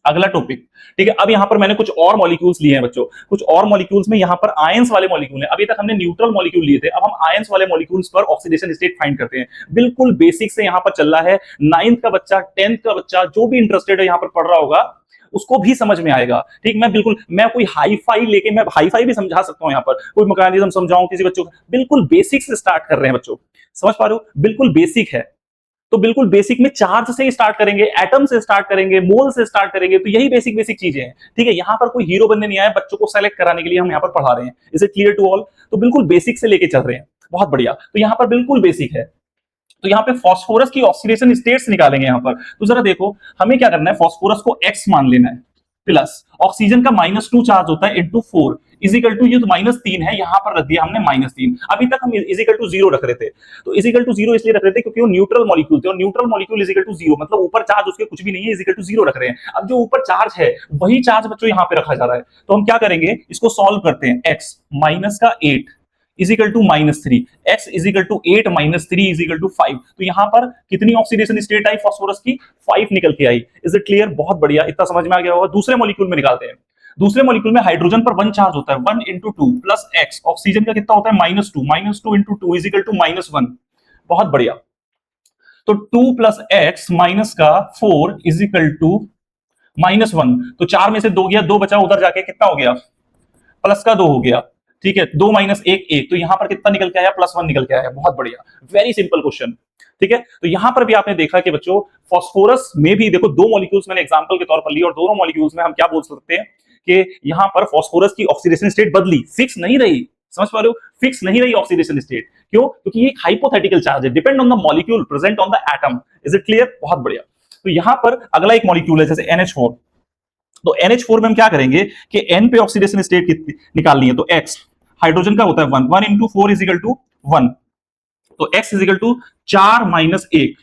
अगला टॉपिक, ठीक है। अब यहां पर मैंने कुछ और मॉलिक्यूल्स लिए हैं बच्चों, कुछ और मॉलिक्यूल्स में यहां पर आयंस वाले मॉलिक्यूल हैं। अभी तक हमने न्यूट्रल मॉलिक्यूल लिए थे, अब हम आयंस वाले मॉलिक्यूल्स पर ऑक्सीडेशन स्टेट फाइंड करते हैं। बिल्कुल बेसिक से यहां पर चल रहा है, 9th का बच्चा, 10th का बच्चा जो भी इंटरेस्टेड है यहां पर पढ़ रहा होगा उसको भी समझ में आएगा, ठीक। मैं कोई हाई फाई लेके मैं हाई फाई भी समझा सकता हूं, यहां पर कोई मैकेनिज्म समझाऊं किसी बच्चों को, बिल्कुल बेसिक से स्टार्ट कर रहे हैं बच्चों, समझ पा रहे हो, बिल्कुल बेसिक है। तो बिल्कुल बेसिक में चार्ज से ही स्टार्ट करेंगे, एटम से स्टार्ट करेंगे, मोल से स्टार्ट करेंगे, तो यही बेसिक बेसिक चीजें हैं, ठीक है। यहां पर कोई हीरो बनने नहीं आया, बच्चों को सेलेक्ट कराने के लिए हम यहां पर पढ़ा रहे हैं। Is it clear to all? तो बिल्कुल बेसिक से लेके चल रहे हैं, बहुत बढ़िया। तो यहां पर बिल्कुल बेसिक है। तो यहाँ पे फास्फोरस की ऑक्सीडेशन स्टेट्स निकालेंगे यहां पर। तो जरा देखो, हमें क्या करना है, फास्फोरस को x मान लेना है, प्लस ऑक्सीजन का -2 चार्ज होता है इंटू 4 इजिकल टू, ये तो -3 है, यहां पर रख दिया हमने -3। अभी तक हम इजिकल टू 0 रख रहे थे, तो इजिकल टू 0 इसलिए रख रहे थे क्योंकि वो न्यूट्रल मॉलिक्यूल थे, और न्यूट्रल मॉलिक्यूल इजिकल टू 0 मतलब ऊपर चार्ज उसके कुछ भी नहीं है, इजिकल टू 0 रख रहे हैं। अब जो ऊपर चार्ज है वही चार्ज बच्चों यहां पे रखा जा रहा है, तो हम क्या करेंगे, इसको सॉल्व करते हैं। x माइनस का 8 equal to -3, x equal to 8 -3 equal to 5। तो यहां पर कितनी ऑक्सीडेशन स्टेट आई फास्फोरस की, 5 निकल के आई। Is it clear? बहुत बढ़िया, इतना समझ में आ गया होगा। दूसरे मॉलिक्यूल में निकालते हैं। दूसरे मॉलिक्यूल में हाइड्रोजन पर 1 चार्ज होता है, 1 इंटू 2 प्लस x, ऑक्सीजन का कितना होता है -2 इंटू 2 इजिकल टू -1। बहुत बढ़िया। तो 2 प्लस एक्स माइनस का 4 इजिकल टू -1। तो 4 में से 2 गया, 2 बचा, उधर जाके कितना हो गया, प्लस का 2 हो गया, ठीक है। 2 माइनस 1 1, तो यहां पर कितना निकल के आया, +1 निकल के आया। बहुत बढ़िया, वेरी सिंपल क्वेश्चन, ठीक है। तो यहां पर भी आपने देखा कि बच्चों फास्फोरस में भी देखो, दो मॉलिक्यूल्स मैंने एग्जांपल के तौर पर लिए, और दोनों मॉलिक्यूल्स में हम क्या बोल सकते हैं कि यहां पर फास्फोरस की ऑक्सीडेशन स्टेट बदली, फिक्स नहीं रही। समझ पा रहे हो, फिक्स नहीं रही ऑक्सीडेशन स्टेट, क्यों? क्योंकि ये एक हाइपोथेटिकल चार्ज है, depend on the molecule present on the atom. Is it clear? बहुत बढ़िया। तो यहां पर अगला एक मॉलिक्यूल है जैसे NH4। तो NH4 में हम क्या करेंगे कि N पे ऑक्सीडेशन स्टेट कितनी निकालनी है, तो x, हाइड्रोजन का होता है 1, 1 इंटू 4 इजिकल टू 1, तो x equal to 4 minus 1,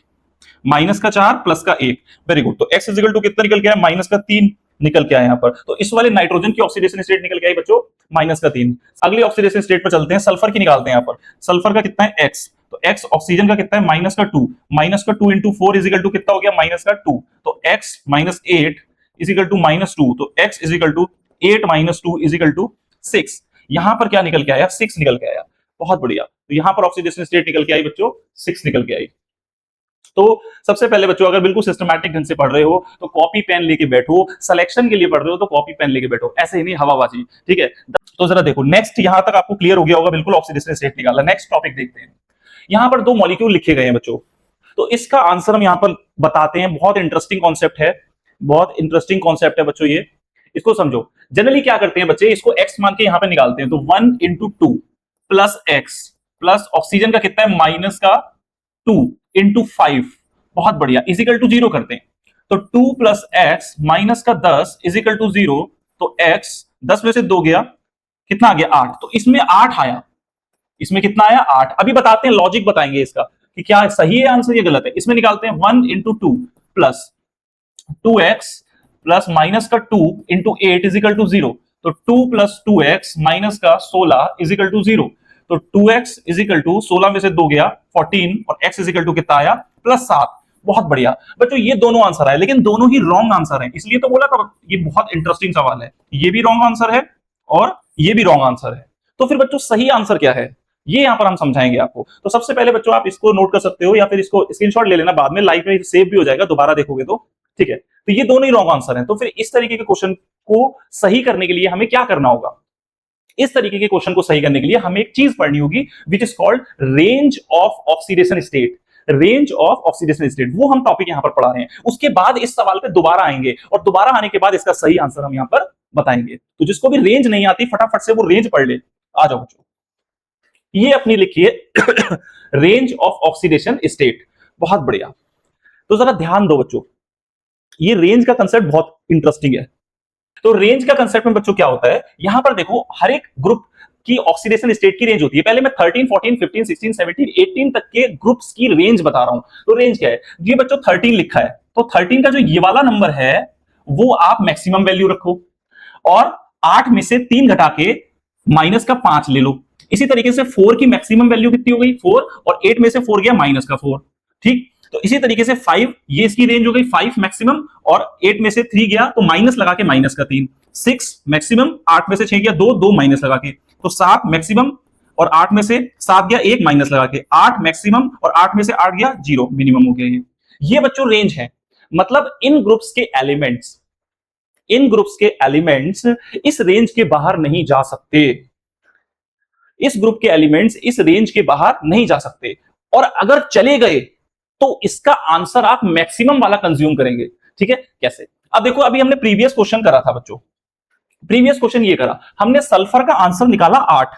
minus का 4 प्लस का 1, वेरी गुड। तो x इजिकल टू कितना निकल के आया, -3 निकल के आया यहां पर। तो इस वाले नाइट्रोजन की ऑक्सीडेशन स्टेट निकल के आई बच्चों -3। अगली ऑक्सीडेशन स्टेट पर चलते हैं, सल्फर की निकालते हैं यहां पर। सल्फर का कितना है x, तो x ऑक्सीजन का कितना है -2, -2 इंटू 4 इजिकल टू कितना हो गया, -2, तो x -8 इजिकल टू -2, तो x equal to 8 -2 equal to 6। यहां पर क्या निकल के आया, 6 निकल के आया। बहुत बढ़िया। तो यहां पर ऑक्सीडेशन स्टेट निकल के आई बच्चों, 6 निकल के आई। तो सबसे पहले बच्चों अगर बिल्कुल सिस्टमैटिक ढंग से पढ़ रहे हो तो कॉपी पेन लेके बैठो, सिलेक्शन के लिए पढ़ रहे हो तो कॉपी पेन लेके बैठो, ऐसे ही नहीं हवाबाजी, ठीक है। तो जरा देखो, नेक्स्ट यहां तक आपको क्लियर हो गया होगा, बिल्कुल ऑक्सीडेशन स्टेट निकाला। नेक्स्ट टॉपिक देखते हैं। यहां पर दो मॉलिक्यूल लिखे गए हैं बच्चों, तो इसका आंसर हम यहां पर बताते हैं। बहुत इंटरेस्टिंग कॉन्सेप्ट है, बहुत इंटरेस्टिंग कॉन्सेप्ट है बच्चों ये, इसको समझो। जनरली क्या करते हैं बच्चे, इसको x मान के यहां पे निकालते हैं, तो 1 into 2 plus x, plus oxygen का कितना है माइनस का 2 इंटू 5, बहुत बढ़िया, इजिकल टू 0 करते हैं। तो 2 प्लस एक्स माइनस का 10 इजिकल टू 0, तो x 10 में से 2 गया, कितना आ गया 8, तो इसमें 8 आया, इसमें कितना आया 8। अभी बताते हैं, लॉजिक बताएंगे इसका कि क्या सही है आंसर या गलत है। इसमें निकालते हैं 1 into 2 plus 2x plus minus का 2 इंटू 8 इजिकल टू 0, तो 2 प्लस 2x माइनस का 16 इजिकल टू 0, तो 2x इजिकल टू 16 में से 2 गया 14, और x इजिकल टू कितना आया, +7। बहुत बढ़िया बच्चों, ये दोनों आंसर आए, लेकिन दोनों ही रॉन्ग आंसर है, इसलिए तो बोला था ये बहुत इंटरेस्टिंग सवाल है। ये भी रॉन्ग आंसर है और ये भी रॉन्ग आंसर है, तो फिर बच्चों सही आंसर क्या है, ये यहां पर हम समझाएंगे आपको। तो सबसे पहले बच्चों आप इसको नोट कर सकते हो, या फिर इसको स्क्रीनशॉट ले लेना, बाद में लाइव में सेव भी हो जाएगा, दोबारा देखोगे तो, ठीक है। तो ये दोनों ही रॉन्ग आंसर हैं। तो फिर इस तरीके के क्वेश्चन को सही करने के लिए हमें क्या करना होगा, इस तरीके के क्वेश्चन को सही करने के लिए हमें एक चीज पढ़नी होगी, which is called range of oxidation state. Range of oxidation state, वो हम टॉपिक यहां पर पढ़ा रहे हैं। उसके बाद इस सवाल पे दोबारा आएंगे, और दोबारा आने के बाद इसका सही आंसर हम यहां पर बताएंगे। तो जिसको भी रेंज नहीं आती फटाफट से वो रेंज पढ़ ले। आ जाओ बच्चों, ये अपनी लिखिए रेंज ऑफ ऑक्सीडेशन स्टेट। बहुत बढ़िया। तो जरा ध्यान दो बच्चों, ये रेंज का कंसेप्ट बहुत इंटरेस्टिंग है। तो रेंज का कंसेप्ट में बच्चों क्या होता है, यहां पर देखो हर एक ग्रुप की ऑक्सीडेशन स्टेट की रेंज होती है। पहले मैं 13, 14, 15, 16, 17, 18 तक के ग्रुप्स की रेंज बता रहा हूं। तो रेंज क्या है, ये बच्चों 13 लिखा है, तो 13 का जो ये वाला नंबर है वो आप मैक्सिमम वैल्यू रखो, और 8 में से 3 घटा के माइनस का 5 ले लो। इसी तरीके से 4 की मैक्सिमम वैल्यू कितनी हो गई 4, और 8 में से 4 गया -4, ठीक। तो इसी तरीके से 5, ये इसकी रेंज हो गई 5 मैक्सिमम, और 8 में से 3 गया तो माइनस लगा के माइनस का 3, 6 मैक्सिमम, 8 में से 6 गया 2, 2 माइनस लगा के, तो 7 मैक्सिमम, और 8 में से 7 गया 1 माइनस लगा के, 8 मैक्सिमम, और 8 में से 8 गया 0 मिनिमम हो गया। ये बच्चों रेंज है। मतलब इन ग्रुप्स के एलिमेंट्स, इन ग्रुप्स के एलिमेंट्स इस रेंज के बाहर नहीं जा सकते, इस ग्रुप के एलिमेंट्स इस रेंज के बाहर नहीं जा सकते, और अगर चले गए तो इसका आंसर आप मैक्सिमम वाला कंज्यूम करेंगे। ठीक है, कैसे? अब देखो, अभी हमने प्रीवियस क्वेश्चन करा था बच्चों, प्रीवियस क्वेश्चन ये करा हमने, सल्फर का आंसर निकाला 8,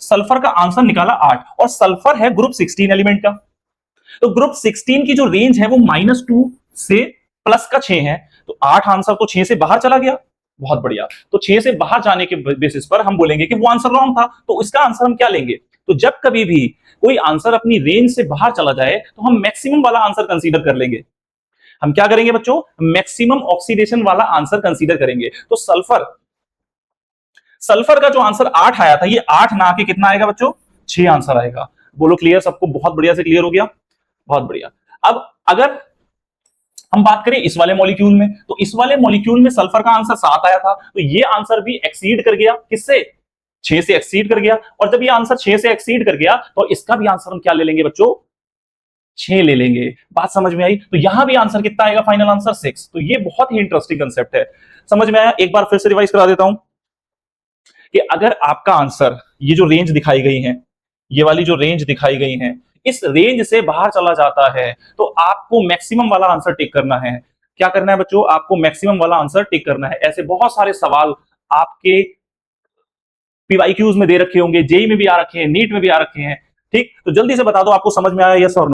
सल्फर का आंसर निकाला 8, और सल्फर है ग्रुप 16 एलिमेंट का। तो ग्रुप 16 की जो रेंज है वो -2 से प्लस का 6 है, तो 8 आंसर तो 6 से बाहर चला गया। बहुत बढ़िया, तो 6 से बाहर जाने के बेसिस पर हम बोलेंगे कि वो आंसर रॉन्ग था, तो इसका आंसर हम क्या लेंगे? तो जब कभी भी कोई आंसर अपनी रेंज से बाहर चला जाए तो हम मैक्सिमम वाला आंसर कंसीडर कर लेंगे। हम क्या करेंगे बच्चों? मैक्सिमम ऑक्सीडेशन वाला आंसर कंसीडर करेंगे। तो सल्फर, सल्फर का जो आंसर 8 आया था, ये 8 ना आके कितना आएगा बच्चों? 6 आंसर आएगा। बोलो क्लियर? सबको बहुत बढ़िया से क्लियर हो गया? बहुत बढ़िया। अब अगर हम बात करें इस वाले मॉलिक्यूल में, तो इस वाले मॉलिक्यूल में सल्फर का आंसर 7 आया था, तो ये आंसर भी एक्सीड कर गया, किससे? 6 से एक्सीड कर गया। और जब ये आंसर 6 से एक्सीड कर गया तो इसका भी आंसर हम क्या ले लेंगे बच्चों? 6 ले लेंगे। बात समझ में आई? तो यहां भी आंसर कितना आएगा? Final answer 6। तो ये बहुत ही इंटरेस्टिंग कंसेप्ट है। समझ में आया? एक बार फिर से रिवाइज करा देता हूं कि अगर आपका आंसर, ये जो रेंज दिखाई गई है, ये वाली जो रेंज दिखाई गई है, इस रेंज से बाहर चला जाता है तो आपको मैक्सिमम वाला आंसर टिक करना है। क्या करना है बच्चों? आपको मैक्सिमम वाला आंसर टिक करना है। ऐसे बहुत सारे सवाल आपके पीवाईक्यूज में दे रखे होंगे, जेई में भी आ रखे हैं, नीट में भी आ रखे हैं। ठीक, तो जल्दी से बता दो आपको समझ में आया यस और नो?